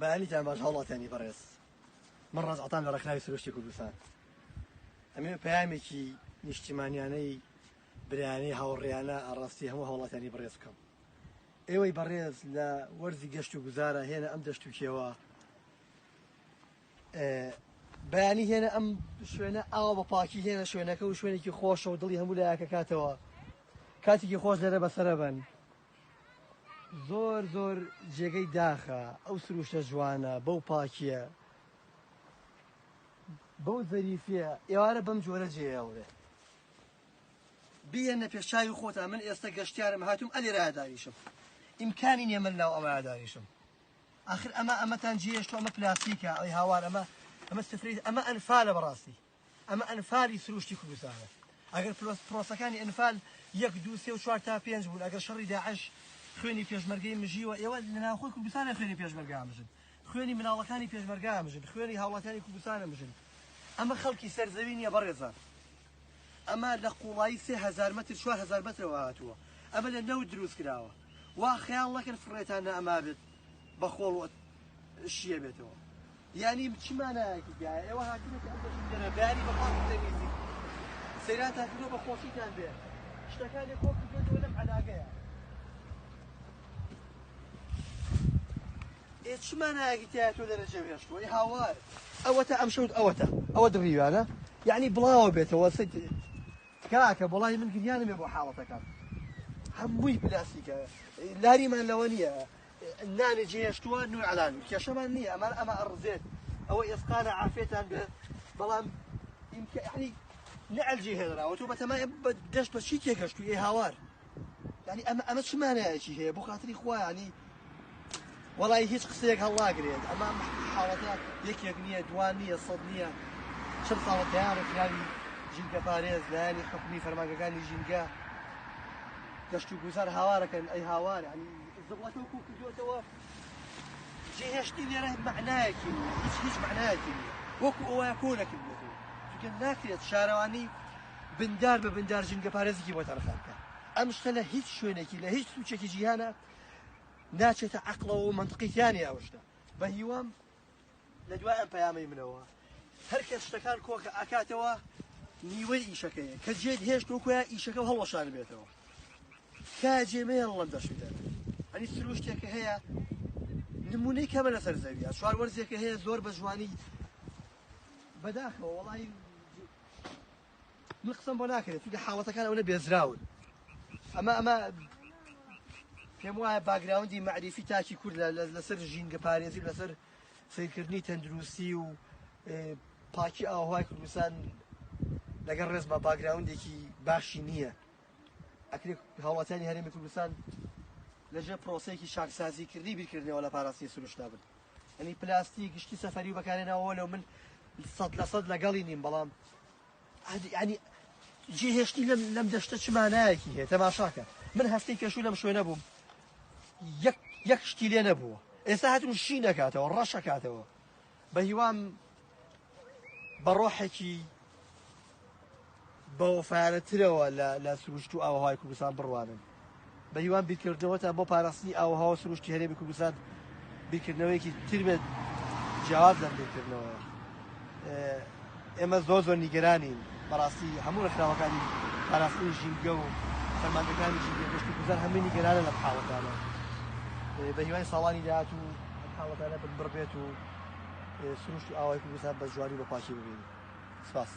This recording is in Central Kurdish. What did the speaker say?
بەیانیتان باش هەوڵاتیانی بەڕێز من ڕەزعەتان لە ڕێکخراوی سروشتی کوردستان ئەمێ پەیامێکی نیشتیمانیانەی برایانەی هاوڕێیانە ئاڕاستی هەموو هەوڵاتیانی بەڕێز بکەم ئێوەی بەڕێز لە وەرزی گەشت و گوزارە هێنە ئەم دەشت و کێوە بەیانی هێنە ئەم شوێنە ئاوا بە پاکی هێنە شوێنەکە و شوێنێکی خۆشە و دڵی هەموو لایەکە کاتەوە کاتێکی خۆش لێرە بەسەرە بن زۆر زۆر جێگەی داخە ئەو سروشتە جوانە بەو پاکیە بەو زەریفیە ئێوارە بەم جۆرە جێیاورێ بیەنە پێشچاوی خۆتە من ئێستا گەشتیارم هاتووم ئەلێرە ئاداریشم ئیمکانی نییە من ناو ئەمە ئاداریشم آخر ئەمەتان جێشتووە ئەمە پلاسیکە ئەی هاوار ئەمە سفری ئەمە ئەنفالە بەڕاستی ئەمە ئەنفالی سروشتی کوردستانە ئەگەر پرۆسەکانی ئەنفال 1 2 3 4 تا 5 بوون ئەگەر شەڕی داعش خوێنی پێشمەرگەی مژیوە ئێوە لە ناوخۆی کوردستانە خوێنی پێشمەرگا مژن خوێنی مناڵەکانی پێشمەرگا مژن خوێنی هاوڵاتیانی کوردستانە مژن ئەمە خەڵکی سەرزەوی نییە بەڕێزان ئەمە لە قوڵایی 3000 متر 4000 مترەوە هاتووە ئەمە لە نەوت دروست کراوە وا خەیاڵ نەکەن فڕێتانە ئەما بێت بە خۆڵ شیە بێتەوە یعنی چی مانایەکی تایە ئێوە هاتوونەکە ئەم دەشتێنە بەیانی بە خۆڵ تەمیزی سەیرات هاتوونە بە خۆشیتان بێت شتەکانی کۆ کردوێتەوە لەم عەلاقەیە چی مانایەکی تایە تۆ لەرە جێهێشتووە ئەی هاوار ئەوەتە ئەم شەوت ئەوە دڕیوانە یعنی بڵاوە بێتەوە کاکە بەڵای من گریانم بۆ حاڵەتەکان هەمووی پلاسیکە لاریمان لەوە نییە نانی جێهێشتووە نوێ عەلان کێشەمان نییە ئەمە ئەڕزێت ئەوە ئێسقانە عافێتان بێت بەڵام یعنی نەعەل جێهێنراوە تۆ بەتەمای دەشت بە چی تێگەشتووی ئەی هاوار یعنی ئەمە چ مانایەکی هەیە بۆ خاتری خوا ینی وەڵی هیچ قسەیەک هەڵناگرێت ئەمە حاڵەتە یەکێک نییە دوان نییە سەد نییە چەند ساڵە تەیارە کراوی ژینگە پارێز لایەنی حکومی فەرمانگەکانی ژینگە گەشت و گوزار هاوارەکەن ئەی هاوار ینی زەبڵەتەوە کوو کردوێتەوە جێهێشتی لێرە معنایەکی هیچ معنایەکی نییە وەکو ئەوەیە کۆ نەکردوێتەوە چونکە ناکرێت شارەوانی بندار بە بندار ژینگە پارێزێکی بۆ تەرخانکە ئەم شتە لە هیچ شوێنێکی لە هیچ سوچێکی جیهانە ناچێتە عەقڵەوە و منطقیتیانی ئەوشتە بە هیوام لە دوای ئەم پەیامەی منەوە هەر کەس شتەکان کۆکە ئاکاتەوە نیوەی ئیشەکەیە کە جێت هێشت وەکوە ئیشەکە هەڵوەشان بێتەوە کا جێمەیە لەم دەشتە ئەنی سروشتێکە هەیە نمونەی کەمە لەسەر زەویە چوار وەرزێکە هەیە زۆر بە جوانی بەداخەوە وەڵی من قسەم بۆ ناکرێت چونکە حاڵەتەکان ئەوە بێزراون ئەمە پێم وایە باگراوندی معریفی تاکی کورد لەسەر ژینگە پارێزی لەسەر سیرکردنی تەندروستی و پاکی ئاوهوای کوردستان لەگەڵ ڕێز بە باگراوندێکی باشی نییە ئەکرێت هاوڵاتیانی هەرێمی کوردستان لەژێ پرۆسەیەکی شاکسازیکردنی بیرکردنەوە لە پاراستی سروشتا بن ئەنی پلاستیک گشتی سەفەری بەکارێنەوە لەو من 100% لەگەڵی نیم بەڵام ینی جێهێشتی لەم دەشتە چ مانایەکی هەیە تەماشاکە من هەفتەی کەشوو لەم شوێنە بووم یەک شتی لێ نەبووە ئێستا هاتون شی نەکاتەوە ڕەشەکاتەوە بە هیوام بە ڕۆحێکی بەوەفایانەترەوە لە سروشت و ئاوەهای کوردستان بڕوانن بە هیوام بیرکردنەوەتە بۆ پاراستنی ئاوەها و سروشتی هەرێمی کوردستان بیرکردنەوەیەکی تر بێت جیاواز لەم بیرکردنەوە ئێمە زۆر نیگەرانین بەڕاستی هەموو ڕێکخراوەکانی پاراستنی ژینگە و فەرمانگەکانی ژینگە گەشت و گوزار هەمووی نیگەرانە لەم حاڵەتانە بە هیوای ساڵانی داهاتوو ئەم حاڵەتانە بڕبێت و سروشت و ئاوای کوردستان بە جوانی بە پاکی ببینین سپاس